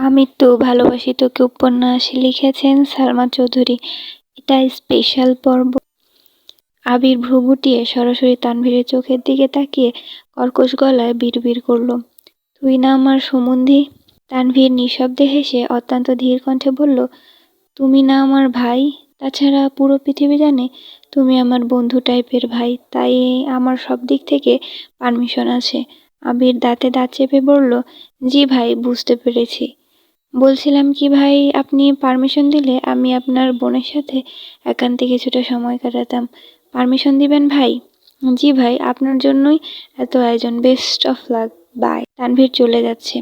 আমৃত্যু ভালোবাসি তোকে উপন্যাস লিখেছেন সালমা চৌধুরী। এটা স্পেশাল পর্ব। আবির ভ্রু গুটিয়ে সরাসরি তানভীরের চোখের দিকে তাকিয়ে কর্কশ গলায় বিড়বিড় করল, তুই না আমার সম্বন্ধী? তানভীর নিঃশব্দে হেসে অত্যন্ত ধীর কণ্ঠে বলল, তুমি না আমার ভাই? তাছাড়া পুরো পৃথিবী জানে তুমি আমার বন্ধু টাইপের ভাই, তাই আমার সব দিক থেকে পারমিশন আছে। আবির দাঁতে দাঁত চেপে বলল, জি ভাই, বুঝতে পেরেছি। বলছিলাম কি ভাই, আপনি পারমিশন দিলে আমি আপনার বোনের সাথে একান্তে কিছুটা সময় কাটাতাম। পারমিশন দিবেন ভাই? জি ভাই, আপনার জন্যই এত আয়োজন। Best of luck. Bye. Tanvir চলে যাচ্ছে।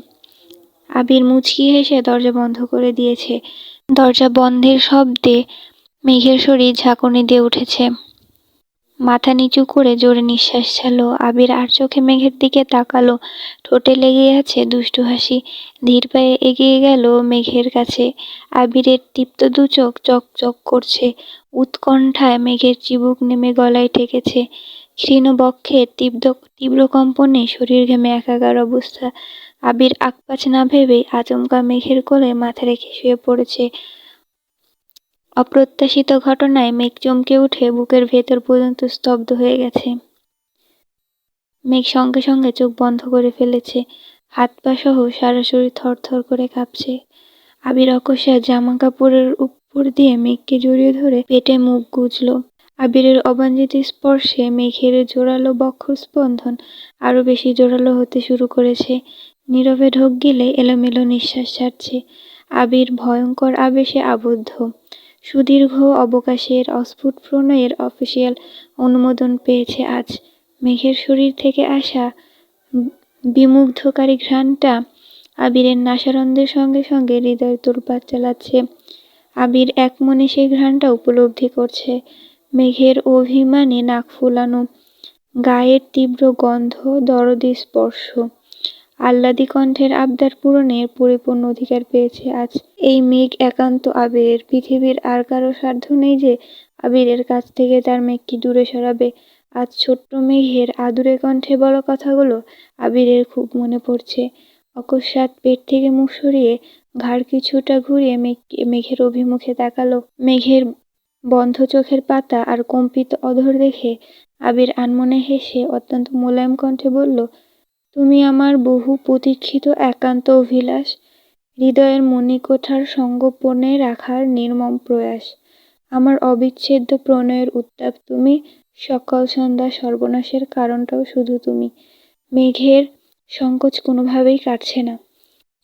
আবির মুচকি হেসে দরজা বন্ধ করে দিয়েছে। দরজা বন্ধের শব্দে মেঘের শরীর ঝাঁকুনি দিয়ে উঠেছে। মাথা নিচু করে জোরে নিঃশ্বাস ছাড়লো। আবির আর চোখে মেঘের দিকে তাকালো। ঠোঁটে লেগে আছে দুষ্টু হাসি। ধীর পায়ে এগিয়ে গেল মেঘের কাছে। আবিরের তীপ্ত দু চোখ চকচক করছে। উৎকণ্ঠায় মেঘের চিবুক নেমে গলায় ঠেকেছে। ক্ষীণ বক্ষের তীব্র কম্পনে শরীর ঘেমে একাকার অবস্থা। আবির আকপাচ না ভেবেই আচমকা মেঘের কোলে মাথা রেখে শুয়ে পড়েছে। অপ্রত্যাশিত ঘটনায় মেঘ চমকে উঠে বুকের ভেতর পর্যন্ত স্তব্ধ হয়ে গেছে। মেঘ সঙ্গে সঙ্গে চোখ বন্ধ করে ফেলেছে। হাত পা সহ সারা শরীর থরথর করে কাঁপছে। আবির অকস্মাৎ জামা কাপড়ের উপর দিয়ে মেঘকে জড়িয়ে ধরে পেটে মুখ গুজল। আবিরের অবাঞ্ছিত স্পর্শে মেঘের জোরালো বক্ষর স্পন্দন আরো বেশি জোরালো হতে শুরু করেছে। নীরবে ঢোক গিলে এলোমেলো নিঃশ্বাস ছাড়ছে। আবির ভয়ঙ্কর আবেশে আবদ্ধ। সুদীর্ঘ অবকাশের অস্ফুট প্রণয়ের অফিসিয়াল অনুমোদন পেয়েছে আজ। মেঘের শরীর থেকে আসা বিমুগ্ধকারী ঘ্রাণটা আবিরের নাসারন্ধ্রের সঙ্গে সঙ্গে হৃদয় তোলপাড় চালাচ্ছে। আবির এক মনে সেই ঘ্রাণটা উপলব্ধি করছে। মেঘের অভিমানে নাক ফুলানো, গায়ের তীব্র গন্ধ, দরদী স্পর্শ। আহ্লাদী কণ্ঠের আবদার পূরণের পরিপূর্ণ অধিকার পেয়েছে আজ এই মেঘ। একান্ত আবিরের। পৃথিবীর আর কারো সাধ্য নেই যে আবিরের কাছ থেকে তার মেঘকে দূরে সরাবে। আজ ছোট্ট মেঘের আদুরে কণ্ঠে বলা কথাগুলো আবিরের খুব মনে পড়ছে। অকস্মাৎ পেট থেকে মুখ সরিয়ে ঘাড় কিছুটা ঘুরিয়ে মেঘের অভিমুখে তাকালো। মেঘের বন্ধ চোখের পাতা আর কম্পিত অধর দেখে আবির আনমনে হেসে অত্যন্ত মোলায়েম কণ্ঠে বলল, তুমি আমার বহু প্রতীক্ষিত একান্ত অভিলাষ, হৃদয়ের মণিকোঠার সংগোপনে রাখার নির্মম প্রয়াস। আমার অবিচ্ছেদ্য প্রণয়ের উত্তাপ তুমি, সকল সন্ধ্যা সর্বনাশের কারণটাও শুধু তুমি। মেঘের সংকোচ কোনোভাবেই কাটছে না।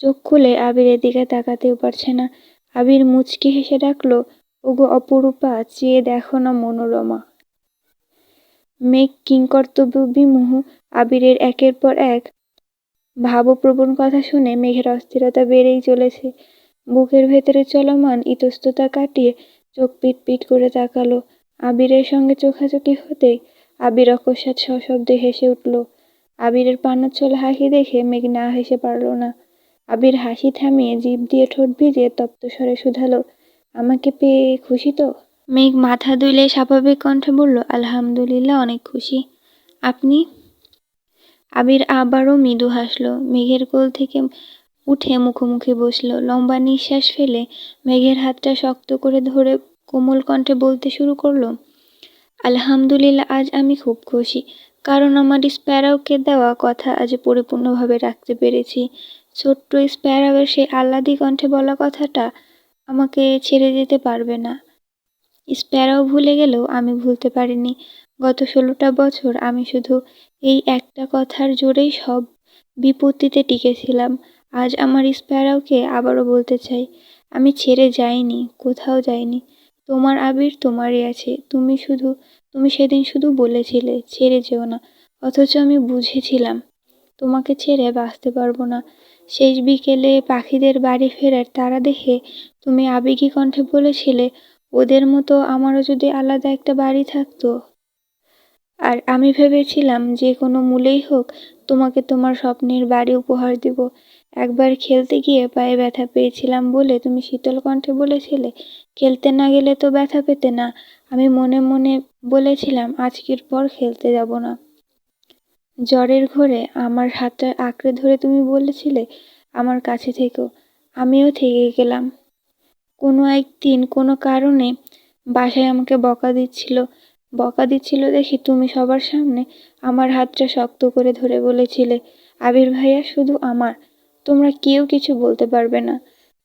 চোখ খুলে আবিরের দিকে তাকাতেও পারছে না। আবির মুচকি হেসে ডাকলো, ওগো অপরূপা, চেয়ে দেখো না মনোরমা। মেঘ কিংকর্তব্য বিমূঢ়। আবিরের একের পর এক ভাবপ্রবণ কথা শুনে মেঘের অস্থিরতা বেড়েই চলেছে। বুকের ভেতরে চলমান ইতস্ততা কাটিয়ে চোখ পিটপিট করে তাকালো। আবিরের সঙ্গে চোখাচোখি হতেই আবির অকস্মাৎ সশব্দে হেসে উঠল। আবিরের পান্নাচ্ছল হাসি দেখে মেঘ না হেসে পারল না। আবির হাসি থামিয়ে জিভ দিয়ে ঠোঁট ভিজিয়ে তপ্ত স্বরে শুধালো, আমাকে পেয়ে খুশি তো? মেঘ মাথা দুলে স্বাভাবিক কণ্ঠে বলল, আলহামদুলিল্লাহ, অনেক খুশি। আপনি? আবির আবারও মৃদু হাসল। মেঘের কোল থেকে উঠে মুখোমুখি বসল। লম্বা নিঃশ্বাস ফেলে মেঘের হাতটা শক্ত করে ধরে কোমল কণ্ঠে বলতে শুরু করলো, আলহামদুলিল্লাহ, আজ আমি খুব খুশি। কারণ আমার স্প্যারোকে দেওয়া কথা আজ পরিপূর্ণভাবে রাখতে পেরেছি। ছোট্ট স্প্যারোয়ের সেই আহ্লাদী কণ্ঠে বলা কথাটা আমাকে ছেড়ে যেতে পারবে না। স্প্যারো ভুলে গেলেও আমি ভুলতে পারিনি। গত 16টা বছর আমি শুধু এই একটা কথার জোরেই সব বিপত্তিতে টিকেছিলাম। আজ আমার স্প্যারোকে আবারও বলতে চাই, আমি ছেড়ে যাইনি, কোথাও যাইনি। তোমার আবির তোমারই আছে। তুমি সেদিন শুধু বলেছিলে ছেড়ে যেও না, অথচ আমি বুঝেছিলাম তোমাকে ছেড়ে বাঁচতে পারবো না। শেষ বিকেলে পাখিদের বাড়ি ফেরার তাড়া দেখে তুমি আবেগী কণ্ঠে বলেছিলে, ওদের মতো আমারও যদি আলাদা একটা বাড়ি থাকতো। আর আমি ভেবেছিলাম যে কোনো মূল্যেই হোক তোমাকে তোমার স্বপ্নের বাড়ি উপহার দিব। একবার খেলতে গিয়ে পায়ে ব্যথা পেয়েছিলাম বলে তুমি শীতল কণ্ঠে বলেছিলে, খেলতে না গেলে তো ব্যথা পেতে না। আমি মনে মনে বলেছিলাম আজকের পর খেলতে যাব না। জ্বরের ঘোরে আমার হাতটা আঁকড়ে ধরে তুমি বলেছিলে, আমার কাছে থেকো। আমিও থেকে গেলাম। কোনো একদিন কোনো কারণে বাসায় আমাকে বকা দিচ্ছিল দেখি তুমি সবার সামনে আমার হাতটা শক্ত করে ধরে বলেছিলে, আবির ভাইয়া শুধু আমার, তোমরা কেউ কিছু বলতে পারবে না।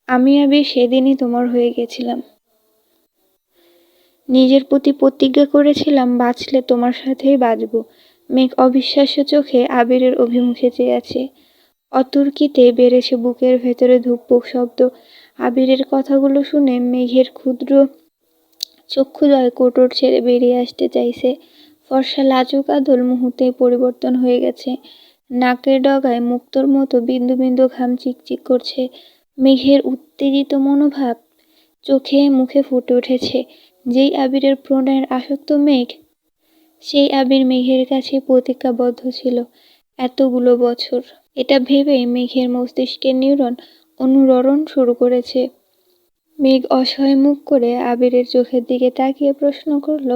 আমি আবির সেদিনই তোমার হয়ে গেছিলাম। নিজের প্রতি প্রতিজ্ঞা করেছিলাম বাঁচলে তোমার সাথেই বাঁচব। মেঘ অবিশ্বাস্য চোখে আবিরের অভিমুখে চেয়ে আছে। অতর্কিতে বেড়েছে বুকের ভেতরে ধুকপুক শব্দ। আবিরের কথাগুলো শুনে মেঘের ক্ষুদ্র চক্ষুদয় কোটর ছেড়ে বেরিয়ে আসতে চাইছে। ফর্সা লাজুক আদল মুহূর্তেই পরিবর্তন হয়ে গেছে। নাকের ডগায় মুক্তোর মতো বিন্দু বিন্দু ঘাম চিকচিক করছে। মেঘের উত্তেজিত মনোভাব চোখে মুখে ফুটে উঠেছে। যেই আবিরের প্রণয়ের আসক্ত মেঘ, সেই আবির মেঘের কাছে প্রতিজ্ঞাবদ্ধ ছিল এতগুলো বছর। এটা ভেবেই মেঘের মস্তিষ্কের নিউরন অনুরণন শুরু করেছে। মেঘ অসহায় মুখ করে আবিরের চোখের দিকে তাকিয়ে প্রশ্ন করল,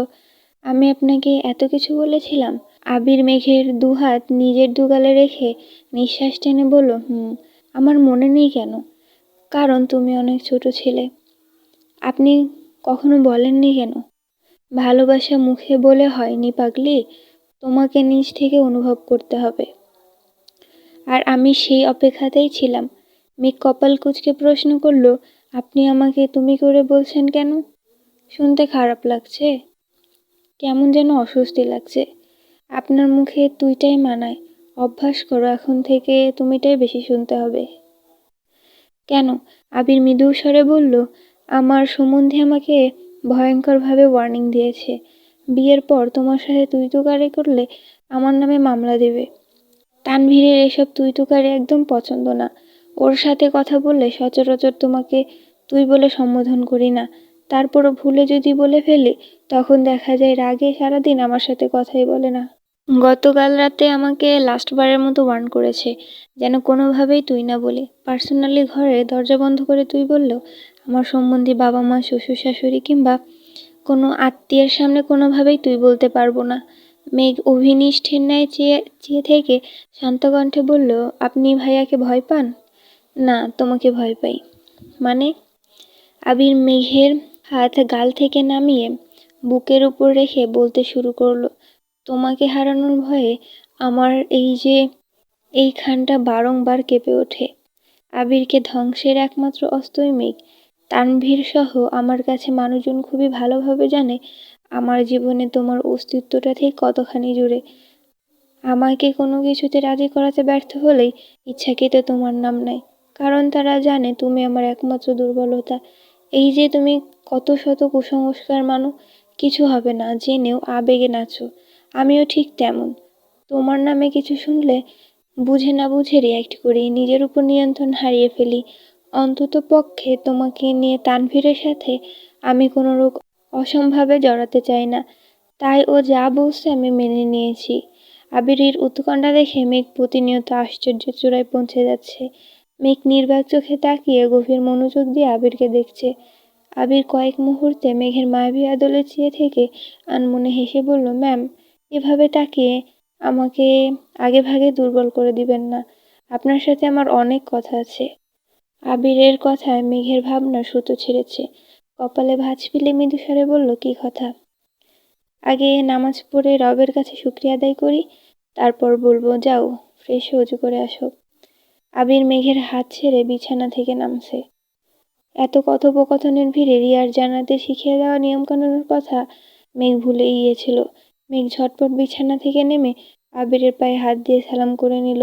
আমি আপনাকে এত কিছু বলেছিলাম? আবির মেঘের দুহাত নিজের দুগালে রেখে নিঃশ্বাস টেনে বলল, আমার মনে নেই কেন? কারণ তুমি অনেক ছোট ছিলে। আপনি কখনো বলেননি কেন? ভালোবাসা মুখে বলে হয়নি পাগলি, তোমাকে নিজ থেকে অনুভব করতে হবে। আর আমি সেই অপেক্ষাতেই ছিলাম। মেঘ কপাল কুঁচকে প্রশ্ন করল, আপনি আমাকে তুমি করে বলছেন কেন? শুনতে খারাপ লাগছে? কেমন যেন অস্বস্তি লাগছে। আপনার মুখে তুইটাই মানায়। অভ্যাস করো, এখন থেকে তুমিটাই বেশি শুনতে হবে। কেন? আবির মৃদু স্বরে বলল, আমার সম্বন্ধে আমাকে ভয়ঙ্করভাবে ওয়ার্নিং দিয়েছে। বিয়ের পর তোমার সাথে তুই তুকারি করলে আমার নামে মামলা দেবে। তানভীরের এসব তুই তুকারি একদম পছন্দ না। ওর সাথে কথা বললে সচরাচর তোমাকে তুই বলে সম্বোধন করি না। তারপরও ভুলে যদি বলে ফেলি, তখন দেখা যায় রাগে সারাদিন আমার সাথে কথাই বলে না। গতকাল রাতে আমাকে লাস্টবারের মতো ওয়ার্ন করেছে, যেন কোনোভাবেই তুই না বলি। পার্সোনালি ঘরে দরজা বন্ধ করে তুই বললেও আমার সম্বন্ধী বাবা মা শ্বশুর শাশুড়ি কিংবা কোনো আত্মীয়ের সামনে কোনোভাবেই তুই বলতে পারবো না। মেঘ অভিনিষ্ঠের ন্যায় চেয়ে চেয়ে থেকে শান্ত কণ্ঠে বলল, আপনি ভাইয়াকে ভয় পান? না, তোমাকে ভয় পাই। মানে? আবির মেঘের হাত গাল থেকে নামিয়ে বুকের উপর রেখে বলতে শুরু করলো, তোমাকে হারানোর ভয়ে আমার এইখানটা বারংবার কেঁপে ওঠে। আবিরকে ধ্বংসের একমাত্র অস্ত্রই মেঘ। তানভীর সহ আমার কাছে মানুষজন খুবই ভালোভাবে জানে আমার জীবনে তোমার অস্তিত্বটা ঠিক কতখানি জুড়ে। আমাকে কোনো কিছুতে রাজি করাতে ব্যর্থ হলেই ইচ্ছাকৃত তোমার নাম নেয়, কারণ তারা জানে তুমি আমার একমাত্র দুর্বলতা। এই যে তুমি কত শত কুসংস্কার মানো, কিছু হবে না জেনেও আবেগে নাচো, আমিও ঠিক তেমন। তোমার নামে কিছু শুনলে বুঝে না বুঝে রিয়্যাক্ট করি, নিজের উপর নিয়ন্ত্রণ হারিয়ে ফেলি। অন্তত পক্ষে তোমাকে নিয়ে তানভীরের সাথে আমি কোনো রোগ অসম্ভাবে জড়াতে চাই না। তাই ও যা বলছে আমি মেনে নিয়েছি। আবিরের উৎকণ্ঠা দেখে মেঘ প্রতিনিয়ত আশ্চর্যের চূড়ায় পৌঁছে যাচ্ছে। মেঘ নির্বাক চোখে তাকিয়ে গভীর মনোযোগ দিয়ে আবিরকে দেখছে। আবির কয়েক মুহূর্তে মেঘের মায়াবী আদলে চেয়ে থেকে আনমনে হেসে বলল, ম্যাম, এভাবে তাকিয়ে আমাকে আগে ভাগে দুর্বল করে দিবেন না। আপনার সাথে আমার অনেক কথা আছে। আবিরের কথায় মেঘের ভাবনা সুতো ছেড়েছে। কপালে ভাঁজ ফেলে মৃদু স্বরে বলল, কি কথা? আগে নামাজ পড়ে রবের কাছে শুকরিয়া আদায় করি, তারপর বলবো। যাও, ফ্রেশ হয়ে অজু করে আসো। আবির মেঘের হাত ছেড়ে বিছানা থেকে নামছে। এত কথোপকথনের ভিড়ে রিয়ার জান্নাতে শিখিয়ে দেওয়া নিয়মকানুনের কথা মেঘ ভুলেই গিয়েছিল। মেঘ ঝটপট বিছানা থেকে নেমে আবিরের পায়ে হাত দিয়ে সালাম করে নিল,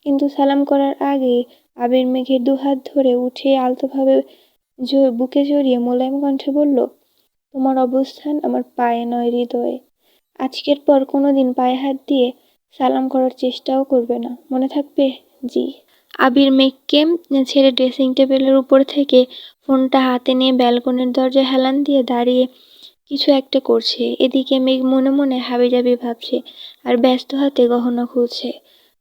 কিন্তু সালাম করার আগে আবির মেঘের দুহাত ধরে উঠিয়ে আলতোভাবে বুকে জড়িয়ে মোলায়েম কণ্ঠে বলল, তোমার অবস্থান আমার পায়ে নয়, হৃদয়ে। আজকের পর কোনোদিন পায়ে হাত দিয়ে সালাম করার চেষ্টাও করবে না, মনে থাকবে? জি। আবির মেঘকে ছেড়ে ড্রেসিং টেবিলের উপর থেকে ফোনটা হাতে নিয়ে ব্যালকনির দরজায় হেলান দিয়ে দাঁড়িয়ে কিছু একটা করছে। এদিকে মেঘ মনে মনে হাবিজাবি ভাবছে আর ব্যস্ত হাতে গহনা খুলছে।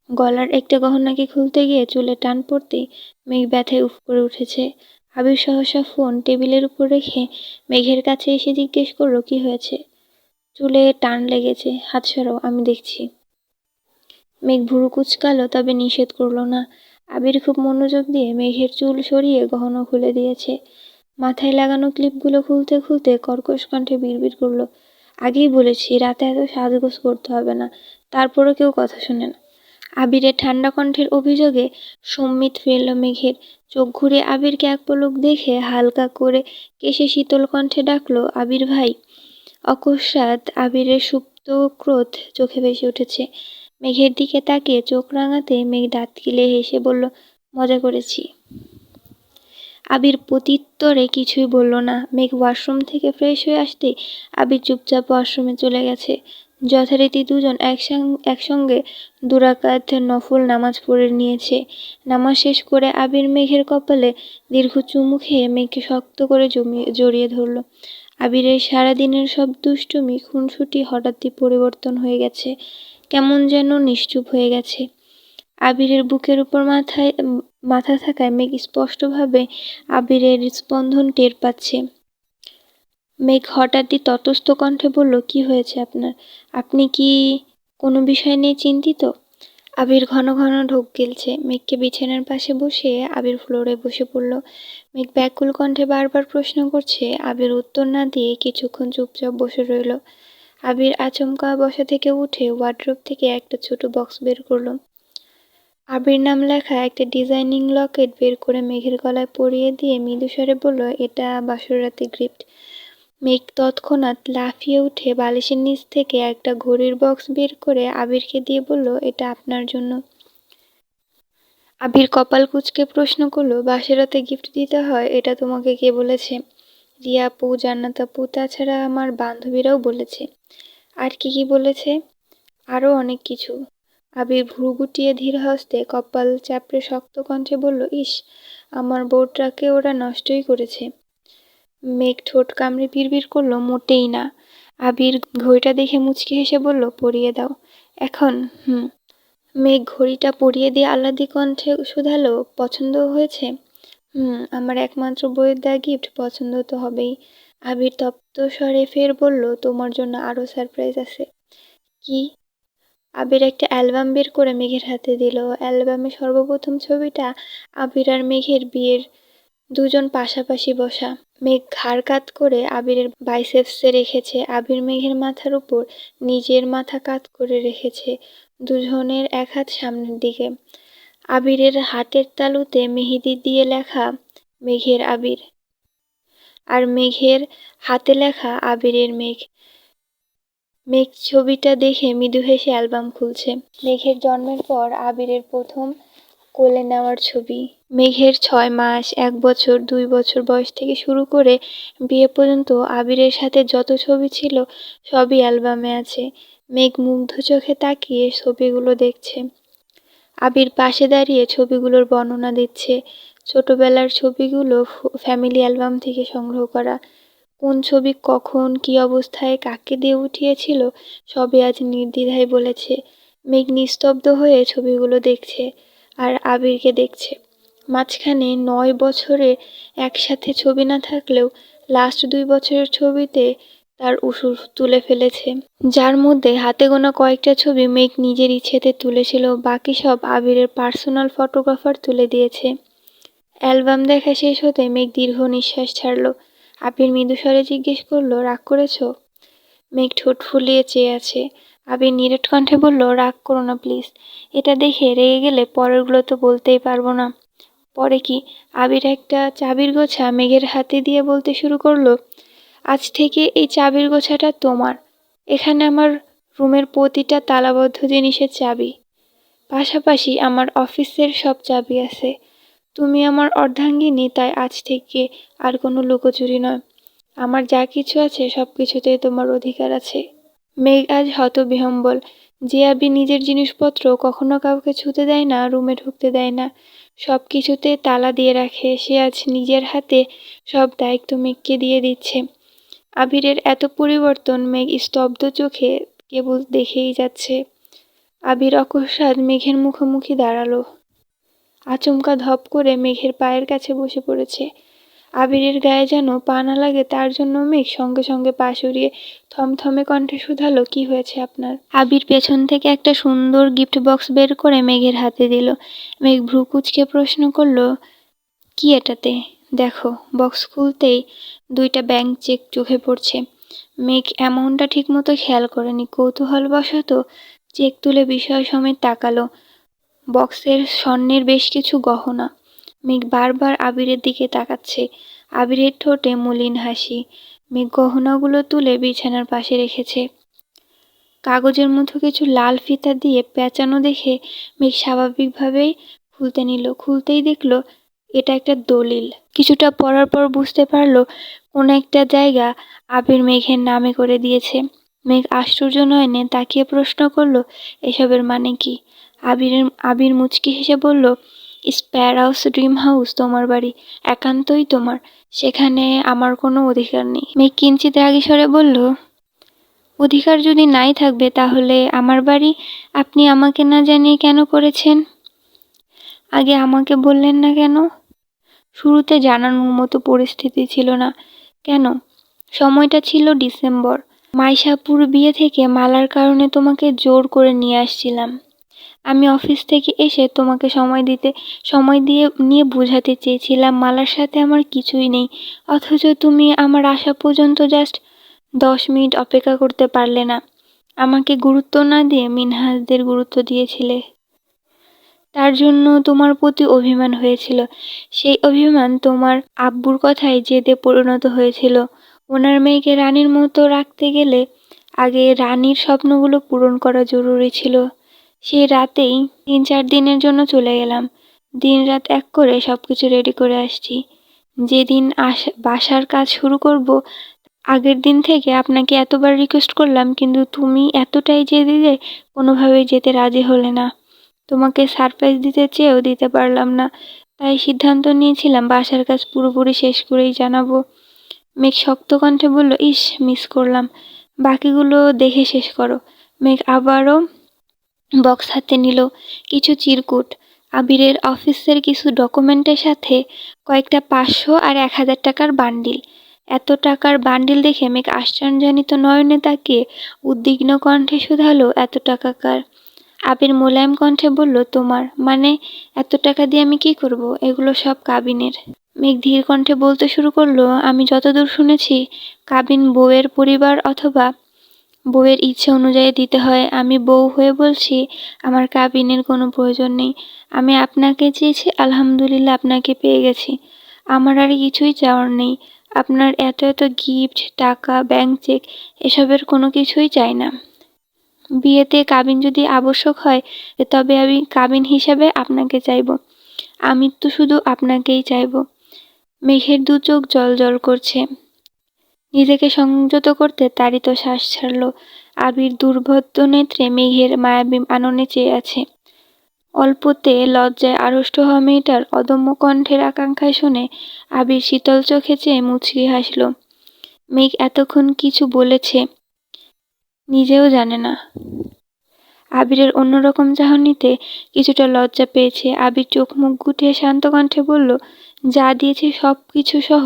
গলার একটা গহনাকে খুলতে গিয়ে চুলে টান পড়তেই মেঘ ব্যথায় উফ করে উঠেছে। আবির সহসা ফোন টেবিলের উপর রেখে মেঘের কাছে এসে জিজ্ঞেস করলো, কি হয়েছে? চুলে টান লেগেছে, হাত সরাও, আমি দেখছি। মেঘ ভুরু কুঁচকালো, তবে নিষেধ করলো না। আবির খুব মনোযোগ দিয়ে মেঘের চুল সরিয়ে গহনা খুলে দিয়েছে। মাথায় লাগানো ক্লিপগুলো খুলতে খুলতে কর্কশ কণ্ঠে বিড়বিড় করলো, আগেই বলেছি রাতে এত সাজগোজ করতে হবে না, তারপরও কেউ কথা শোনে না। আবিরের ঠান্ডা কণ্ঠের অভিযোগে সম্মিত ফিরল মেঘের। চোখ ঘুরে আবিরকে এক পলক দেখে হালকা করে কেশে শীতল কণ্ঠে ডাকলো, আবির ভাই। অকস্মাৎ আবিরের সুপ্ত ক্রোধ চোখে ভেসে উঠেছে। মেঘের দিকে তাকিয়ে চোখ রাঙাতে মেঘ দাঁত কিলে হেসে বলল, মজা করেছি। আবির প্রত্যুত্তরে কিছুই বলল না। মেঘ ওয়াশরুম থেকে ফ্রেশ হয়ে আসতেই আবির চুপচাপ ওয়াশরুমে চলে গেছে। যথারীতি দুজন একসঙ্গে দুরাকাত নফল নামাজ পড়ে নিয়েছে। নামাজ শেষ করে আবির মেঘের কপালে দীর্ঘ চুমু খেয়ে মেঘকে শক্ত করে জড়িয়ে ধরল। আবিরের সারাদিনের সব দুষ্টুমি খুনসুটি হঠাৎই পরিবর্তন হয়ে গেছে, কেমন যেন নিশ্চুপ হয়ে গেছে। আবিরের বুকের উপর মাথা থাকায় মেঘ স্পষ্টভাবে আবিরের স্পন্দন টের পাচ্ছে। মেঘ হঠাৎই তটস্থ কণ্ঠে বলল, কি হয়েছে আপনার? আপনি কি কোনো বিষয় নিয়ে চিন্তিত? আবির ঘন ঘন ঢোক গিলছে। মেঘকে বিছানার পাশে বসিয়ে আবির ফ্লোরে বসে পড়ল। মেঘ ব্যাকুল কণ্ঠে বারবার প্রশ্ন করছে। আবির উত্তর না দিয়ে কিছুক্ষণ চুপচাপ বসে রইল। আবির আচমকা বসা থেকে উঠে ওয়ার্ড্রোব থেকে একটা ছোট বক্স বের করলো। আবির নাম লেখা একটা ডিজাইনিং লকেট বের করে মেঘের গলায় পরিয়ে দিয়ে মৃদুস্বরে বলল, এটা বাসররাতের গিফট। মেঘ তৎক্ষণাৎ লাফিয়ে উঠে বালিশের নিচ থেকে একটা ঘড়ির বক্স বের করে আবিরকে দিয়ে বলল, এটা আপনার জন্য। আবির কপাল কুঁচকে প্রশ্ন করলো, বাসরাতে গিফট দিতে হয় এটা তোমাকে কে বলেছে? রিয়া আপু, জান্নাত আপু, তাছাড়া আমার বান্ধবীরাও বলেছে। আর কি কি বলেছে? আরও অনেক কিছু। আবির ভ্রু গুটিয়ে ধীর হস্তে কপাল চাপড়ে শক্ত কণ্ঠে বলল, ইস, আমার বউটাকে ওরা নষ্টই করেছে। মেঘ ঠোঁট কামড়ে বিড়বিড় করলো, মোটেই না। আবির ঘড়িটা দেখে মুচকি হেসে বলল, পরিয়ে দাও এখন। মেঘ ঘড়িটা পরিয়ে দিয়ে আহ্লাদি কণ্ঠে শুধালো, পছন্দ হয়েছে? আমার একমাত্র বইয়ের দেওয়া গিফট, পছন্দ তো হবেই। আবির তপ্ত স্বরে ফের বলল, তোমার জন্য আরও সারপ্রাইজ আছে। কি? আবির একটা অ্যালবাম বের করে মেঘের হাতে দিল। অ্যালবামে সর্বপ্রথম ছবিটা আবির আর মেঘের বিয়ের, দুজন পাশাপাশি বসা। মেঘ ঘাড় কাত করে আবিরের বাইসেপসে রেখেছে, আবির মেঘের মাথার উপর নিজের মাথা কাত করে রেখেছে, দুজনের এক হাত সামনের দিকে। আবিরের হাতের তালুতে মেহেদি দিয়ে লেখা মেঘের আবির, আর মেঘের হাতে লেখা আবিরের মেঘ। মেঘ ছবিটা দেখে মৃদু হেসে অ্যালবাম খুলছে। মেঘের জন্মের পর আবিরের প্রথম কোলে নেওয়ার ছবি। মেঘের 6 মাস, 1 বছর, 2 বছর বয়স থেকে শুরু করে বিয়ে পর্যন্ত আবিরের সাথে যত ছবি ছিল সবই অ্যালবামে আছে। মেঘ মুগ্ধ চোখে তাকিয়ে ছবিগুলো দেখছে। আবির পাশে দাঁড়িয়ে ছবিগুলোর বর্ণনা দিচ্ছে। ছোটবেলার ছবিগুলো ফ্যামিলি অ্যালবাম থেকে সংগ্রহ করা। কোন ছবি কখন কী অবস্থায় কাকে দিয়ে উঠিয়েছিল সবই আজ নির্দ্বিধায় বলেছে। মেঘ নিস্তব্ধ হয়ে ছবিগুলো দেখছে আর আবিরকে দেখছে। মাঝখানে 9 বছরে একসাথে ছবি না থাকলেও লাস্ট 2 বছরের ছবিতে তার উসুর তুলে ফেলেছে, যার মধ্যে হাতে গোনা কয়েকটা ছবি মেঘ নিজের ইচ্ছেতে তুলেছিল, বাকি সব আবিরের পার্সোনাল ফটোগ্রাফার তুলে দিয়েছে। অ্যালবাম দেখা শেষ হতে মেঘ দীর্ঘ নিঃশ্বাস ছাড়ল। আবির মৃদুস্বরে জিজ্ঞেস করলো, রাগ করেছ? মেঘ ঠোঁট ফুলিয়ে চেয়ে আছে। আবির নিরেট কণ্ঠে বলল, রাগ করো না প্লিজ, এটা দেখে রেগে গেলে পরেরগুলো তো বলতেই পারবো না। পরে কি? আবির একটা চাবির গোছা মেঘের হাতে দিয়ে বলতে শুরু করলো, আজ থেকে এই চাবির গোছাটা তোমার। এখানে আমার রুমের প্রতিটা তালাবদ্ধ জিনিসের চাবি, পাশাপাশি আমার অফিসের সব চাবি আছে। তুমি আমার অর্ধাঙ্গিনী, তাই আজ থেকে আর কোনো লুকোচুরি নয়। আমার যা কিছু আছে সব কিছুতেই তোমার অধিকার আছে। মেঘ আজ হতবিহ্বল। যে আবির নিজের জিনিসপত্র কখনো কাউকে ছুতে দেয় না, রুমে ঢুকতে দেয় না, সব কিছুতে তালা দিয়ে রাখে, সে আজ নিজের হাতে সব দায়িত্ব মেঘকে দিয়ে দিচ্ছে। আবিরের এত পরিবর্তন মেঘ স্তব্ধ চোখে কেবল দেখেই যাচ্ছে। আবির অকস্মাৎ মেঘের মুখোমুখি দাঁড়ালো। আচমকা ধপ করে মেঘের পায়ের কাছে বসে পড়েছে। আবিরের গায়ে যেন পা না লাগে তার জন্য মেঘ সঙ্গে সঙ্গে পা সরিয়ে থমথমে কণ্ঠে শুধালো, কি হয়েছে আপনার? আবির পেছন থেকে একটা সুন্দর গিফট বক্স বের করে মেঘের হাতে দিল। মেঘ ভ্রু কুঁচকে প্রশ্ন করলো, কি এটাতে? দেখো। বক্স খুলতেই 2টা ব্যাংক চেক চোখে পড়ছে। মেঘ অ্যামাউন্টটা ঠিক মতো খেয়াল করেনি, কৌতূহলবশত চেক তুলে বিষয় সমেত তাকালো। বক্সের স্বর্ণের বেশ কিছু গহনা। মেঘ বারবার আবিরের দিকে তাকাচ্ছে। আবিরের ঠোঁটে মলিন হাসি। মেঘ গহনাগুলো তুলে বিছানার পাশে রেখেছে। কাগজের মতো কিছু লাল ফিতা দিয়ে পেঁচানো দেখে মেঘ স্বাভাবিকভাবেই খুলতে নিল। খুলতেই দেখলো এটা একটা দলিল। কিছুটা পড়ার পর বুঝতে পারলো কোন একটা জায়গা আবির মেঘের নামে করে দিয়েছে। মেঘ আশ্চর্য নয়নে তাকিয়ে প্রশ্ন করলো, এসবের মানে কি? আবির মুচকি হেসে বলল, স্প্যার হাউস ড্রিম হাউস তোমার বাড়ি, একান্তই তোমার, সেখানে আমার কোনো অধিকার নেই। মেঘ কিঞ্চিত রাগী স্বরে বলল, অধিকার যদি নাই থাকবে তাহলে আমার বাড়ি আপনি আমাকে না জানিয়ে কেন করেছেন? আগে আমাকে বললেন না কেন? শুরুতে জানানোর মতো পরিস্থিতি ছিল না। কেন? সময়টা ছিল ডিসেম্বর। মাইশাপুর বিয়ে থেকে মালার কারণে তোমাকে জোর করে নিয়ে আসছিলাম। আমি অফিস থেকে এসে তোমাকে সময় দিয়ে নিয়ে বোঝাতে চেয়েছিলাম মালার সাথে আমার কিছুই নেই, অথচ তুমি আমার আসা পর্যন্ত জাস্ট 10 মিনিট অপেক্ষা করতে পারলে না। আমাকে গুরুত্ব না দিয়ে মিনহাজদের গুরুত্ব দিয়েছিলে। তার জন্য তোমার প্রতি অভিমান হয়েছিল। সেই অভিমান তোমার আব্বুর কথায় জেদে পরিণত হয়েছিল। ওনার মেয়েকে রানীর মতো রাখতে গেলে আগে রানীর স্বপ্নগুলো পূরণ করা জরুরি ছিল। সেই রাতেই 3-4 দিনের জন্য চলে গেলাম। দিন-রাত এক করে সবকিছু রেডি করে আসছি। যেদিন বাসার কাজ শুরু করব, আগের দিন থেকে আপনাকে এতবার রিকোয়েস্ট করলাম, কিন্তু তুমি এতটাই জেদি যে কোনোভাবেই যেতে রাজি হলে না। তোমাকে সারপ্রাইজ দিতে চেয়েও দিতে পারলাম না। তাই সিদ্ধান্ত নিয়েছিলাম বাসার কাজ পুরোপুরি শেষ করেই জানাবো। মেঘ শক্ত কণ্ঠে বলল, ইস, মিস করলাম। বাকিগুলো দেখে শেষ করো। মেঘ আবারও বক্স হাতে নিল। কিছু চিরকুট, আবিরের অফিসের কিছু ডকুমেন্টের সাথে কয়েকটা 500 আর 1000 টাকার বান্ডিল। এত টাকার বান্ডিল দেখে মেঘ আশ্চর্যজনিত নয়নে তাকিয়ে উদ্বিগ্ন কণ্ঠে শুধালো, এত টাকা কার? আবির মোলায়েম কণ্ঠে বলল, তোমার। মানে? এত টাকা দিয়ে আমি কি করব? এগুলো সব কাবিনের। মেঘ ধীর কণ্ঠে বলতে শুরু করলো, আমি যতদূর শুনেছি কাবিন বউয়ের পরিবার অথবা বউয়ের ইচ্ছে অনুযায়ী দিতে হয়। আমি বউ হয়ে বলছি, আমার কাবিনের কোনো প্রয়োজন নেই। আমি আপনাকে চেয়েছি, আলহামদুলিল্লাহ আপনাকে পেয়ে গেছি। আমার আর কিছুই চাওয়ার নেই। আপনার এত এত গিফট, টাকা, ব্যাংক চেক, এসবের কোনো কিছুই চাই না। বিয়েতে কাবিন যদি আবশ্যক হয় তবে আমি কাবিন হিসাবে আপনাকে চাইব। আমি তো শুধু আপনাকেই চাইব। মেঘের 2 চোখ জ্বলজ্বল করছে। নিজেকে সংযত করতে তাড়িত শ্বাস ছাড়ল। আবির দুর্বোধ্য নেত্রে মেঘের মায়াবী আননে চেয়ে আছে। অল্পতে লজ্জায় আড়ষ্ট হওয়া মেয়েটার অদম্য কণ্ঠের আকাঙ্ক্ষায় শুনে আবির শীতল চোখে চেয়ে মুচকি হাসল। মেঘ এতক্ষণ কিছু বলেছে নিজেও জানে না। আবিরের অন্যরকম চাহনিতে কিছুটা লজ্জা পেয়েছে। আবির চোখ মুখ গুটিয়ে শান্ত কণ্ঠে বলল, যা দিয়েছে সব কিছু সহ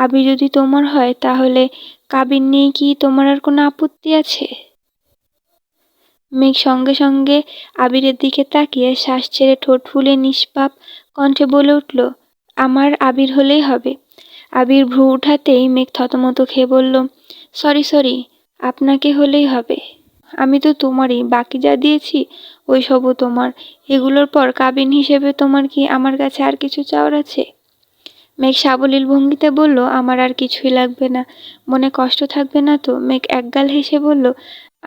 আবির যদি তোমার হয় তাহলে কাবিন নিয়ে কি তোমার আর কোনো আপত্তি আছে? মেঘ সঙ্গে সঙ্গে আবিরের দিকে তাকিয়ে শ্বাস ছেড়ে ঠোঁট ফুলে নিষ্পাপ কণ্ঠে বলে উঠল, আমার আবির হলেই হবে। আবির ভ্রু উঠাতেই মেঘ থতমত খেয়ে বলল, সরি, আপনাকে হলেই হবে। আমি তো তোমারই, বাকি যা দিয়েছি ওই সবও তোমার। এগুলোর পর কাবিন হিসেবে তোমার কি আমার কাছে আর কিছু চাওয়ার আছে? মেঘ সাবলীল ভঙ্গিতে বলল, আমার আর কিছুই লাগবে না। মনে কষ্ট থাকবে না তো? মেঘ একগাল হেসে বলল,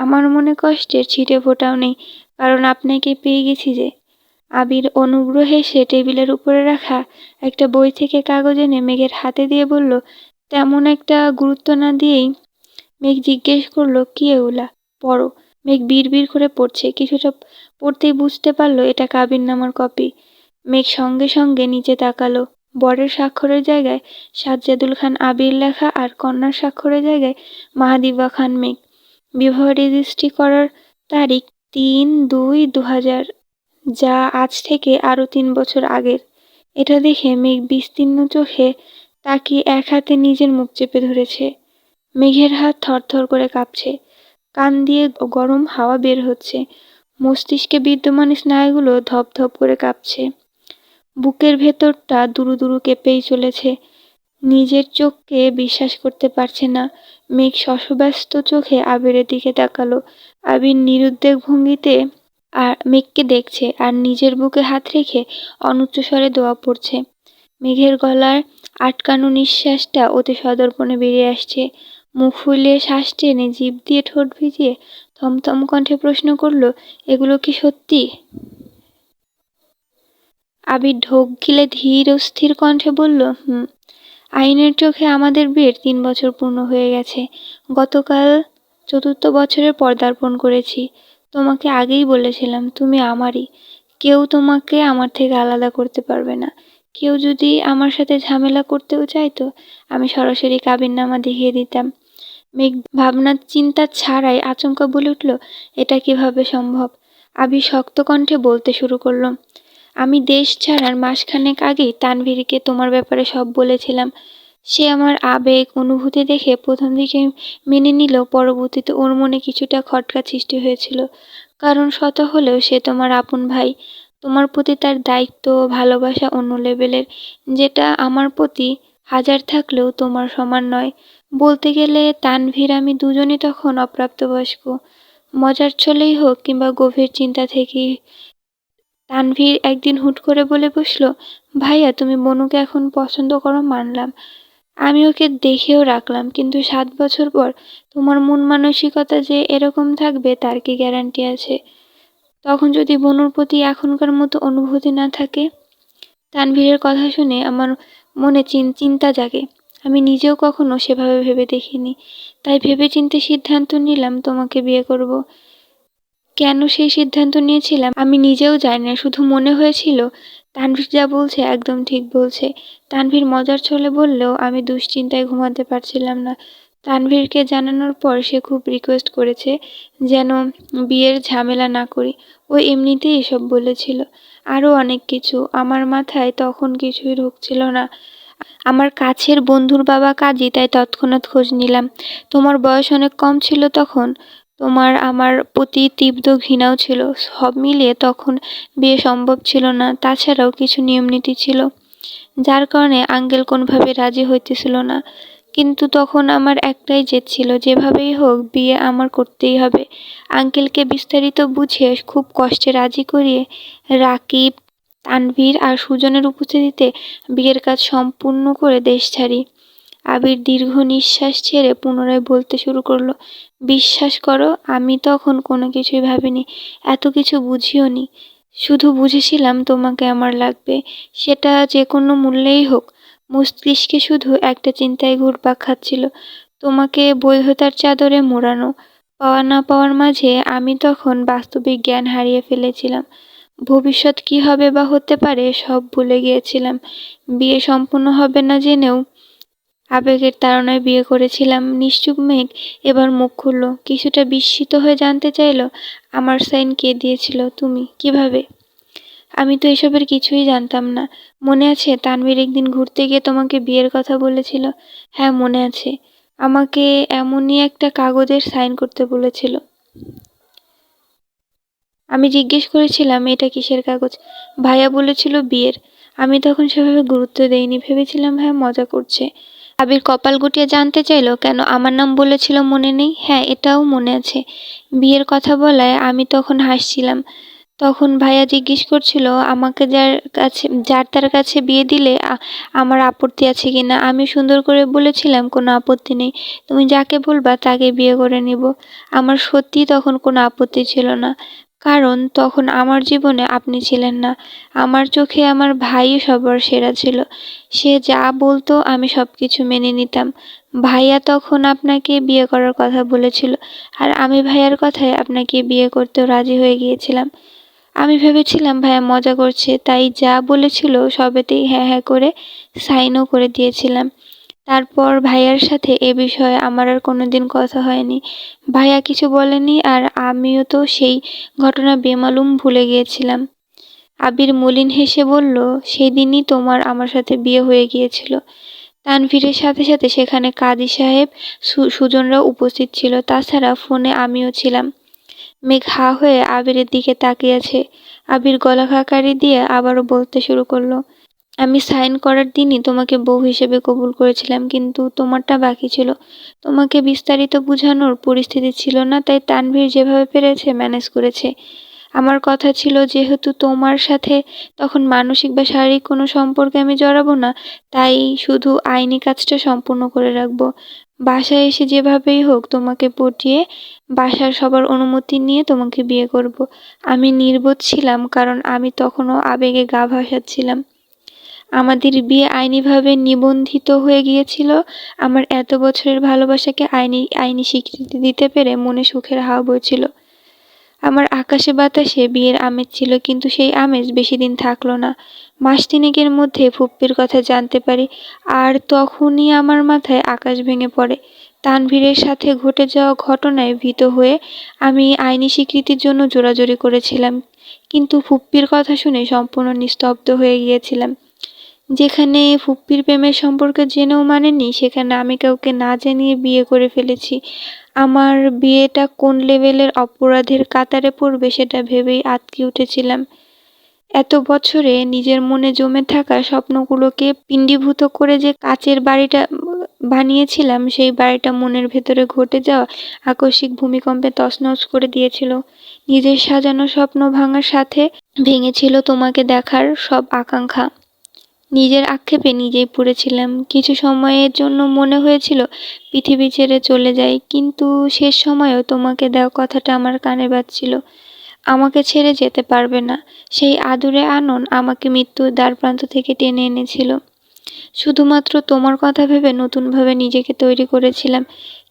আমার মনে কষ্টের ছিটে ফোঁটাও নেই, কারণ আপনাকে পেয়ে গেছি যে। আবির অনুগ্রহ হেসে টেবিলের উপরে রাখা একটা বই থেকে কাগজ এনে মেঘের হাতে দিয়ে বলল, তেমন একটা গুরুত্ব না দিয়েই মেঘ জিজ্ঞেস করলো, কি এগুলা? পড়ো। মেঘ বিড়বিড় করে পড়ছে। কিছুটা পড়তেই বুঝতে পারলো এটা কাবিননামার কপি। মেঘ সঙ্গে সঙ্গে নিচে তাকালো। বরের স্বাক্ষরের জায়গায় সাজ্জাদুল খান আবির লেখা আর কন্যার স্বাক্ষরের জায়গায় মাহাদিবা খান মেঘ। বিবাহ রেজিস্ট্রি করার তারিখ 3-2-2000, যা আজ থেকে আরো 3 বছর আগের। এটা দেখে মেঘ বিস্তীর্ণ চোখে তাকে এক হাতে নিজের মুখ চেপে ধরেছে। মেঘের হাত থরথর করে কাঁপছে, কান দিয়ে গরম হাওয়া বের হচ্ছে, মস্তিষ্কে বিদ্যমান স্নায়ুগুলো ধপধপ করে কাঁপছে, বুকের ভেতরটা দুরু দুরু কেঁপেই চলেছে। নিজের চোখকে বিশ্বাস করতে পারছে না। মেঘ শশব্যস্ত চোখে আবিরের দিকে তাকালো। আবির নিরুদ্বেগ ভঙ্গিতে আর মেঘকে দেখছে আর নিজের বুকে হাত রেখে অনুচ্চ স্বরে দোয়া পড়ছে। মেঘের গলার আটকানো নিঃশ্বাসটা অতি সদর্পণে বেরিয়ে আসছে। মুখ ফুলিয়ে শ্বাস টেনে জিভ দিয়ে ঠোঁট ভিজিয়ে থমথম কণ্ঠে প্রশ্ন করলো, এগুলো কি সত্যি? আবির ঢোক গিলে ধীর ও স্থির কণ্ঠে বলল, আইনের চোখে আমাদের বিয়ের 3 বছর পূর্ণ হয়ে গেছে। গতকাল 4র্থ বছরে পদার্পণ করেছি। তোমাকে আগেই বলেছিলাম তুমি আমারই। কেউ তোমাকে আমার থেকে আলাদা করতে পারবে না। কেউ যদি আমার সাথে ঝামেলা করতেও চাইতো, আমি সরাসরি কাবিননামা দেখিয়ে দিতাম। মেঘ ভাবনা চিন্তা ছাড়াই আচমকা বলে উঠল, এটা কিভাবে সম্ভব? আবির শক্ত কণ্ঠে বলতে শুরু করলো, আমি দেশ ছাড়ার মাসখানেক আগেই তানভীরকে তোমার ব্যাপারে সব বলেছিলাম। সে আমার আবেগ অনুভূতি দেখে প্রথম দিকে মেনে নিলেও পরবর্তীতে ওর মনে কিছুটা খটকা সৃষ্টি হয়েছিল। কারণ শত হলেও সে তোমার আপন ভাই। তোমার প্রতি তার দায়িত্ব ও ভালোবাসা অন্য লেভেলের, যেটা আমার প্রতি হাজার থাকলেও তোমার সমান নয়। বলতে গেলে তানভীর আমি দুজনই তখন অপ্রাপ্তবয়স্ক। মজার ছলেই হোক কিংবা গভীর চিন্তা থেকেই তানভীর একদিন হুট করে বলে বসলো, ভাইয়া তুমি বনুকে এখন পছন্দ করো মানলাম, আমি ওকে দেখেও রাখলাম, কিন্তু 7 বছর পর তোমার মন মানসিকতা যে এরকম থাকবে তার কি গ্যারান্টি আছে? তখন যদি বনুর প্রতি এখনকার মতো অনুভূতি না থাকে? তানভীরের কথা শুনে আমার মনে চিন্তা জাগে। আমি নিজেও কখনো সেভাবে ভেবে দেখিনি। তাই ভেবেচিন্তে সিদ্ধান্ত নিলাম তোমাকে বিয়ে করব। কেন সেই সিদ্ধান্ত নিয়েছিলাম আমি নিজেও জানি না, শুধু মনে হয়েছিল তানভীর যা বলছে একদম ঠিক বলছে। তানভীর মজার ছলে বললেও আমি দুশ্চিন্তায় ঘুমাতে পারছিলাম না। তানভীরকে জানানোর পর সে খুব রিকোয়েস্ট করেছে যেন বিয়ের ঝামেলা না করি। ও এমনিতেই এসব বলেছিল, আরও অনেক কিছু। আমার মাথায় তখন কিছুই ঢুকছিল না। আমার কাছের বন্ধুর বাবা কাজী, তাই তৎক্ষণাৎ খোঁজ নিলাম। তোমার বয়স অনেক কম ছিল তখন, তোমার আমার প্রতি তীব্র ঘৃণাও ছিল। সব মিলিয়ে তখন বিয়ে সম্ভব ছিল না। তাছাড়াও কিছু নিয়মনীতি ছিল, যার কারণে আঙ্কেল কোনোভাবে রাজি হইতেছিল না। কিন্তু তখন আমার একটাই জেদ ছিল, যেভাবেই হোক বিয়ে আমার করতেই হবে। আঙ্কেলকে বিস্তারিত বুঝিয়ে খুব কষ্টে রাজি করিয়ে রাকিব, তানভীর আর সুজনের উপস্থিতিতে বিয়ের কাজ সম্পূর্ণ করে দেশ ছাড়ি। আবির দীর্ঘ নিঃশ্বাস ছেড়ে পুনরায় বলতে শুরু করলো, বিশ্বাস করো আমি তখন কোনো কিছুই ভাবিনি, এত কিছু বুঝিও নি। শুধু বুঝেছিলাম তোমাকে আমার লাগবে, সেটা যে কোনো মূল্যেই হোক। মস্তিষ্কে শুধু একটা চিন্তায় ঘুরপাক খাচ্ছিল, তোমাকে বৈধতার চাদরে মোড়ানো। পাওয়া না পাওয়ার মাঝে আমি তখন বাস্তবিক জ্ঞান হারিয়ে ফেলেছিলাম। ভবিষ্যৎ কি হবে বা হতে পারে সব ভুলে গিয়েছিলাম। বিয়ে সম্পূর্ণ হবে না জেনেও আবেগের তাড়নায় বিয়ে করেছিলাম। নিশ্চুপ মেঘ এবার মুখ খুলল, কিছুটা বিস্মিত হয়ে জানতে চাইল, আমার সাইন কে দিয়েছিল? তুমি? কিভাবে? আমি তো এসবের কিছুই জানতাম না। মনে আছে তানভীর একদিন ঘুরতে গিয়ে তোমাকে বিয়ের কথা বলেছিল? হ্যাঁ মনে আছে। আমাকে এমনই একটা কাগজের সাইন করতে বলেছিল। আমি জিজ্ঞেস করেছিলাম এটা কিসের কাগজ? ভাইয়া বলেছিল বিয়ের। আমি তখন সেভাবে গুরুত্ব দেইনি, ভেবেছিলাম ভাইয়া মজা করছে। আবির কপাল গুটিয়ে জানতে চাইল, কেন আমার নাম বলেছিল মনে নেই? হ্যাঁ এটাও মনে আছে। বিয়ের কথা বলায় আমি তখন হাসছিলাম। তখন ভাইয়া জিজ্ঞেস করছিল আমাকে যার তার কাছে বিয়ে দিলে আমার আপত্তি আছে কিনা। আমি সুন্দর করে বলেছিলাম কোনো আপত্তি নেই, তুমি যাকে বলবা তাকে বিয়ে করে নিব। আমার সত্যি তখন কোনো আপত্তি ছিল না, কারণ তখন আমার জীবনে আপনি ছিলেন না। আমার চোখে আমার ভাই সবার সেরা ছিল। সে যা বলতো আমি সবকিছু মেনে নিতাম। ভাইয়া তখন আপনাকে বিয়ে করার কথা বলেছিল, আর আমি ভাইয়ার কথায় আপনাকে বিয়ে করতেও রাজি হয়ে গিয়েছিলাম। আমি ভেবেছিলাম ভাইয়া মজা করছে, তাই যা বলেছিল সবেতেই হ্যাঁ হ্যাঁ করে সাইনও করে দিয়েছিলাম। তারপর ভাইয়ার সাথে এ বিষয়ে আমার আর কোনোদিন কথা হয়নি। ভাইয়া কিছু বলেনি, আর আমিও তো সেই ঘটনা বেমালুম ভুলে গিয়েছিলাম। আবির মলিন হেসে বলল, সেদিনই তোমার আমার সাথে বিয়ে হয়ে গিয়েছিল। তানভীরের সাথে সাথে সেখানে কাজী সাহেব, সুজনরাও উপস্থিত ছিল। তাছাড়া ফোনে আমিও ছিলাম। মেঘ হা হয়ে আবিরের দিকে তাকিয়ে আছে। আবির গলা খাকারি দিয়ে আবারও বলতে শুরু করলো, আমি সাইন করার দিনই তোমাকে বউ হিসেবে কবুল করেছিলাম, কিন্তু তোমারটা বাকি ছিল। তোমাকে বিস্তারিত বুঝানোর পরিস্থিতি ছিল না, তাই তানভীর যেভাবে পেরেছে ম্যানেজ করেছে। আমার কথা ছিল, যেহেতু তোমার সাথে তখন মানসিক বা শারীরিক কোনো সম্পর্কে আমি জড়াবো না, তাই শুধু আইনি কাজটা সম্পূর্ণ করে রাখবো। বাসায় এসে যেভাবেই হোক তোমাকে পটিয়ে বাসার সবার অনুমতি নিয়ে তোমাকে বিয়ে করব। আমি নির্বোধ ছিলাম, কারণ আমি তখনও আবেগে গা ভাসাচ্ছিলাম। আমাদের বিয়ে আইনিভাবে নিবন্ধিত হয়ে গিয়েছিল। আমার এত বছরের ভালোবাসাকে আইনি স্বীকৃতি দিতে পেরে মনে সুখের হাওয়া বইছিল। আমার আকাশে বাতাসে বিয়ের আমেজ ছিল, কিন্তু সেই আমেজ বেশি দিন থাকলো না। মাস তিনেকের মধ্যে ফুপ্পির কথা জানতে পারি, আর তখনই আমার মাথায় আকাশ ভেঙে পড়ে। তানভীরের সাথে ঘটে যাওয়া ঘটনায় ভীত হয়ে আমি আইনি স্বীকৃতির জন্য জোরাজুরি করেছিলাম, কিন্তু ফুপ্পির কথা শুনে সম্পূর্ণ নিস্তব্ধ হয়ে গিয়েছিলাম। যেখানে ফুপ্পির প্রেমের সম্পর্কে জেনেও মানেনি, সেখানে আমি কাউকে না জানিয়ে বিয়ে করে ফেলেছি। আমার বিয়েটা কোন লেভেলের অপরাধের কাতারে পড়বে সেটা ভেবেই আঁতকে উঠেছিলাম। এত বছরে নিজের মনে জমে থাকা স্বপ্নগুলোকে পিণ্ডীভূত করে যে কাচের বাড়িটা বানিয়েছিলাম, সেই বাড়িটা মনের ভেতরে ঘটে যাওয়া আকস্মিক ভূমিকম্পে তছনছ করে দিয়েছিল। নিজের সাজানো স্বপ্ন ভাঙার সাথে ভেঙেছিল তোমাকে দেখার সব আকাঙ্ক্ষা। নিজের আক্ষেপে নিজেই পড়েছিলাম। কিছু সময়ের জন্য মনে হয়েছিল পৃথিবী ছেড়ে চলে যাই, কিন্তু শেষ সময়েও তোমাকে দেওয়া কথাটা আমার কানে বাজছিল। আমাকে ছেড়ে যেতে পারবে না। সেই আদুরে আনন আমাকে মৃত্যুর দ্বারপ্রান্ত থেকে টেনে এনেছিল। শুধুমাত্র তোমার কথা ভেবে নতুনভাবে নিজেকে তৈরি করেছিলাম,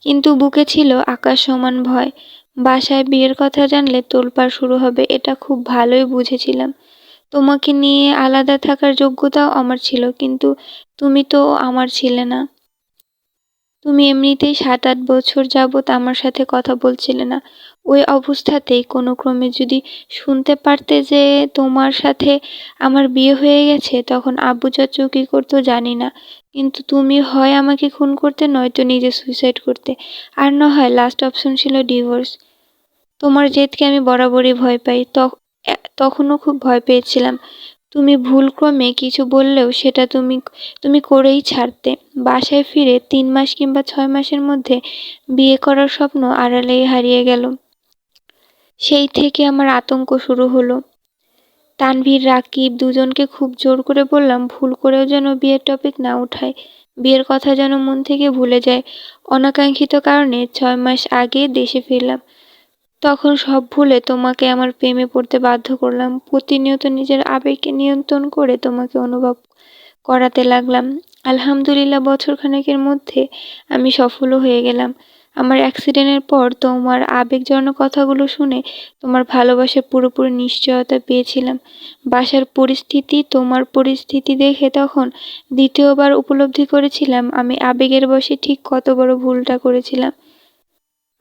কিন্তু বুকে ছিল আকাশ সমান ভয়। বাসায় বিয়ের কথা জানলে তোলপাড় শুরু হবে, এটা খুব ভালোই বুঝেছিলাম। তোমাকে নিয়ে আলাদা থাকার যোগ্যতাও আমার ছিল, কিন্তু তুমি তো আমার ছিলে না। তুমি এমনিতেই ৭-৮ বছর যাবৎ আমার সাথে কথা বলছিলে না। ওই অবস্থাতেই কোনো ক্রমে যদি শুনতে পারতে যে তোমার সাথে আমার বিয়ে হয়ে গেছে, তখন আব্বু চাচু কী করতো জানি না, কিন্তু তুমি হয় আমাকে খুন করতে, নয়তো নিজে সুইসাইড করতে, আর না হয় লাস্ট অপশন ছিল ডিভোর্স। তোমার জেদকে আমি বরাবরই ভয় পাই, তখনও খুব ভয় পেয়েছিলাম। তুমি ভুলক্রমে কিছু বললেও সেটা তুমি তুমি করেই ছাড়তে। বাসায় ফিরে ৩ মাস কিংবা ৬ মাসের মধ্যে বিয়ে করার স্বপ্ন আড়ালেই হারিয়ে গেল। সেই থেকে আমার আতঙ্ক শুরু হলো। তানভীর, রাকিব দুজনকে খুব জোর করে বললাম ভুল করেও যেন বিয়ের টপিক না উঠায়, বিয়ের কথা যেন মন থেকে ভুলে যায়। অনাকাঙ্ক্ষিত কারণে ৬ মাস আগে দেশে ফিরলাম। তখন সব ভুলে তোমাকে আমার প্রেমে পড়তে বাধ্য করলাম। প্রতিনিয়ত নিজের আবেগকে নিয়ন্ত্রণ করে তোমাকে অনুভব করাতে লাগলাম। আলহামদুলিল্লাহ, বছরখানেকের মধ্যে আমি সফলও হয়ে গেলাম। আমার অ্যাক্সিডেন্টের পর তোমার আবেগজনক কথাগুলো শুনে তোমার ভালোবাসার পুরোপুরি নিশ্চয়তা পেয়েছিলাম। বাসার পরিস্থিতি, তোমার পরিস্থিতি দেখে তখন দ্বিতীয়বার উপলব্ধি করেছিলাম আমি আবেগের বশে ঠিক কত বড় ভুলটা করেছিলাম।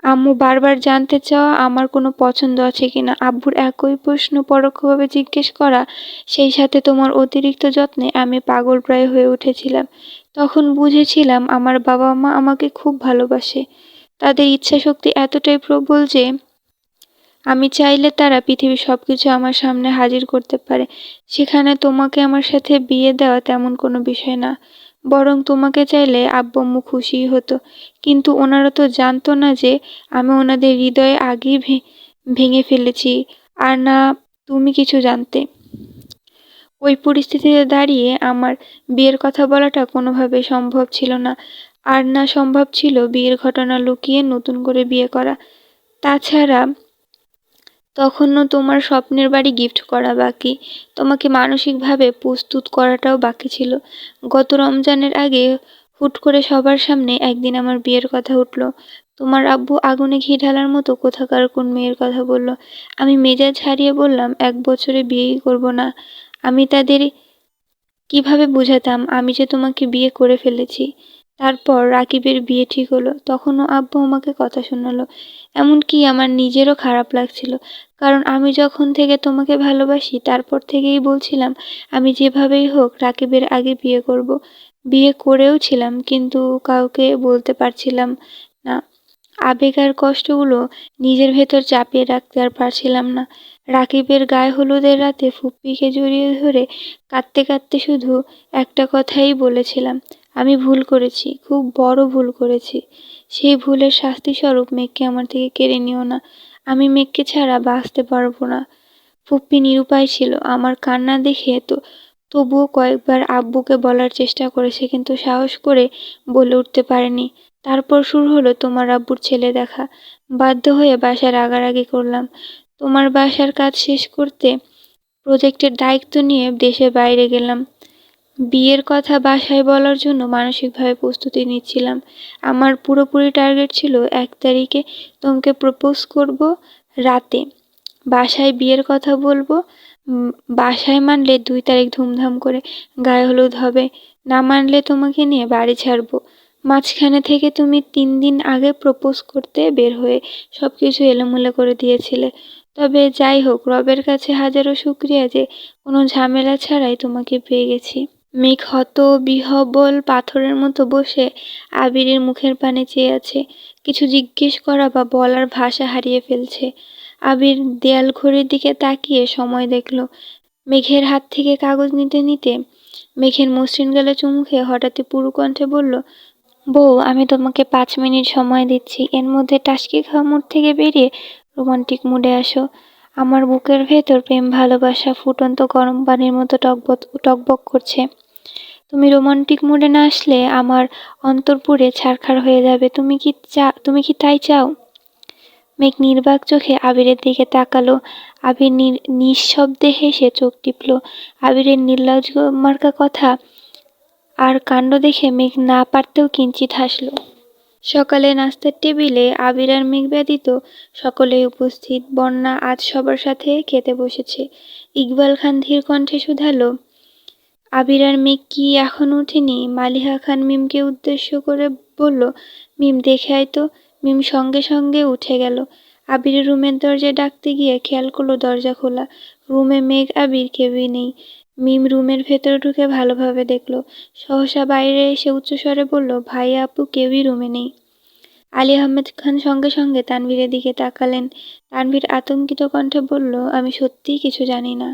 আম্মু বারবার জানতে চাওয়া আমার কোনো পছন্দ আছে কিনা, আব্বুর একই প্রশ্ন পরোক্ষভাবে জিজ্ঞেস করা, সেই সাথে তোমার অতিরিক্ত যত্নে আমি পাগলপ্রায় হয়ে উঠেছিলাম। তখন বুঝেছিলাম আমার বাবা মা আমাকে খুব ভালোবাসে। তাদের ইচ্ছাশক্তি এতটাই প্রবল যে আমি চাইলে তারা পৃথিবীর সবকিছু আমার সামনে হাজির করতে পারে। সেখানে তোমাকে আমার সাথে বিয়ে দেওয়া তেমন কোনো বিষয় না, বরং তোমাকে চাইলে আব্বু আম্মু খুশিই হতো। কিন্তু ওনারা তো জানতো না যে আমি ওনাদের হৃদয়ে আগেই ভেঙে ফেলেছি, আর না তুমি কিছু জানতে। ওই পরিস্থিতিতে দাঁড়িয়ে আমার বিয়ের কথা বলাটা কোনোভাবেই সম্ভব ছিল না, আর না সম্ভব ছিল বিয়ের ঘটনা লুকিয়ে নতুন করে বিয়ে করা। তাছাড়া তখনও তোমার স্বপ্নের বাড়ি গিফট করা বাকি, তোমাকে মানসিকভাবে প্রস্তুত করাটাও বাকি ছিল। গত রমজানের আগে হুট করে সবার সামনে একদিন আমার বিয়ের কথা উঠল। তোমার আব্বু আগুনে ঘি ঢালার মতো কোথাকার কোন মেয়ের কথা বলল। আমি মেজাজ হারিয়ে বললাম ১ বছরে বিয়েই করব না। আমি তাদের কিভাবে বুঝাতাম আমি যে তোমাকে বিয়ে করে ফেলেছি। তারপর রাকিবের বিয়ে ঠিক হলো, তখনও আব্বু আমাকে কথা শোনালো। এমনকি আমার নিজেরও খারাপ লাগছিল, কারণ আমি যখন থেকে তোমাকে ভালোবাসি তারপর থেকেই বলছিলাম আমি যেভাবেই হোক রাকিবের আগে বিয়ে করব। বিয়ে করেও ছিলাম, কিন্তু কাউকে বলতে পারছিলাম না। আবেগ আর কষ্টগুলো নিজের ভেতর চাপিয়ে রাখতে আর পারছিলাম না। রাকিবের গায়ে হলুদের রাতে ফুপ্পিকে জড়িয়ে ধরে কাঁদতে কাঁদতে শুধু একটা কথাই বলেছিলাম, আমি ভুল করেছি, খুব বড় ভুল করেছি। সেই ভুলের শাস্তিস্বরূপ মেঘকে আমার থেকে কেড়ে নিও না। আমি মেঘকে ছাড়া বাঁচতে পারবো না। ফুপ্পি নিরুপায় ছিল। আমার কান্না দেখে তবুও কয়েকবার আব্বুকে বলার চেষ্টা করেছে, কিন্তু সাহস করে বলে উঠতে পারেনি। তারপর শুরু হলো তোমার আব্বুর ছেলে দেখা। বাধ্য হয়ে বাসায় রাগারাগি করলাম। তোমার বাসার কাজ শেষ করতে প্রজেক্টের দায়িত্ব নিয়ে দেশের বাইরে গেলাম। বিয়ের কথা বাসায় বলার জন্য মানসিকভাবে প্রস্তুতি নিচ্ছিলাম। আমার পুরোপুরি টার্গেট ছিল 1 তারিখে তোমাকে প্রপোজ করব রাতে। বাসায় বিয়ের কথা বলবো। উম, বাসায় মানলে 2 তারিখ ধুমধাম করে গায়ে হলুদ হবে, না মানলে তোমাকে নিয়ে বাড়ি ছাড়বো। মাঝখানে থেকে তুমি 3 দিন আগে প্রপোজ করতে বের হয়ে সবকিছু এলোমেলো করে দিয়েছিলে। তবে যাই হোক, রবের কাছে হাজারো শুকরিয়া যে কোনো ঝামেলা ছাড়াই তোমাকে পেয়ে গেছি। মেঘ হতবিহ্বল পাথরের মতো বসে আবিরের মুখের পানে চেয়ে আছে। কিছু জিজ্ঞেস করা বা বলার ভাষা হারিয়ে ফেলছে। আবির দেয়াল ঘড়ির দিকে তাকিয়ে সময় দেখল। মেঘের হাত থেকে কাগজ নিতে নিতে মেঘের মসৃণ গালে চুমু খেয়ে হঠাৎই পুরু কণ্ঠে বলল, বউ, আমি তোমাকে 5 মিনিট সময় দিচ্ছি। এর মধ্যে টাসকি খাওয়া মুড থেকে বেরিয়ে রোমান্টিক মুডে আসো। আমার বুকের ভেতর প্রেম ভালোবাসা ফুটন্ত গরম পানির মতো টকবক করছে। তুমি রোমান্টিক মুডে না আসলে আমার অন্তর পুড়ে ছারখার হয়ে যাবে। তুমি কি তাই চাও? মেঘ নির্বাক চোখে আবিরের দিকে তাকালো। আবির নিঃশব্দে হেসে চোখ টিপল। আবিরের নির্লজ্জ মার্কা কথা আর কাণ্ড দেখে মেঘ না পারতেও কিঞ্চিৎ হাসল। সকালে নাস্তার টেবিলে আবির আর মেঘ ব্যতীত সকলেই উপস্থিত। বন্যা আজ সবার সাথে খেতে বসেছে। ইকবাল খান ধীর কণ্ঠে শুধালো, আবির আর মেঘ কি এখনো ওঠেনি? মালিহা খান মিমকে উদ্দেশ্য করে বলল, মিম দেখে আয় তো। মিম সঙ্গে সঙ্গে উঠে গেল। আবিরের রুমের দরজায় ডাকতে গিয়ে খেয়াল করলো দরজা খোলা। রুমে মেঘ আবির কেউই নেই। মিম রুমের ভেতরে ঢুকে ভালোভাবে দেখলো। সহসা বাইরে এসে উচ্চস্বরে বলল, ভাইয়া আপু কেউই রুমে নেই। আলী আহমেদ খান সঙ্গে সঙ্গে তানভীরের দিকে তাকালেন। তানভীর আতঙ্কিত কণ্ঠে বলল, আমি সত্যিই কিছু জানি না।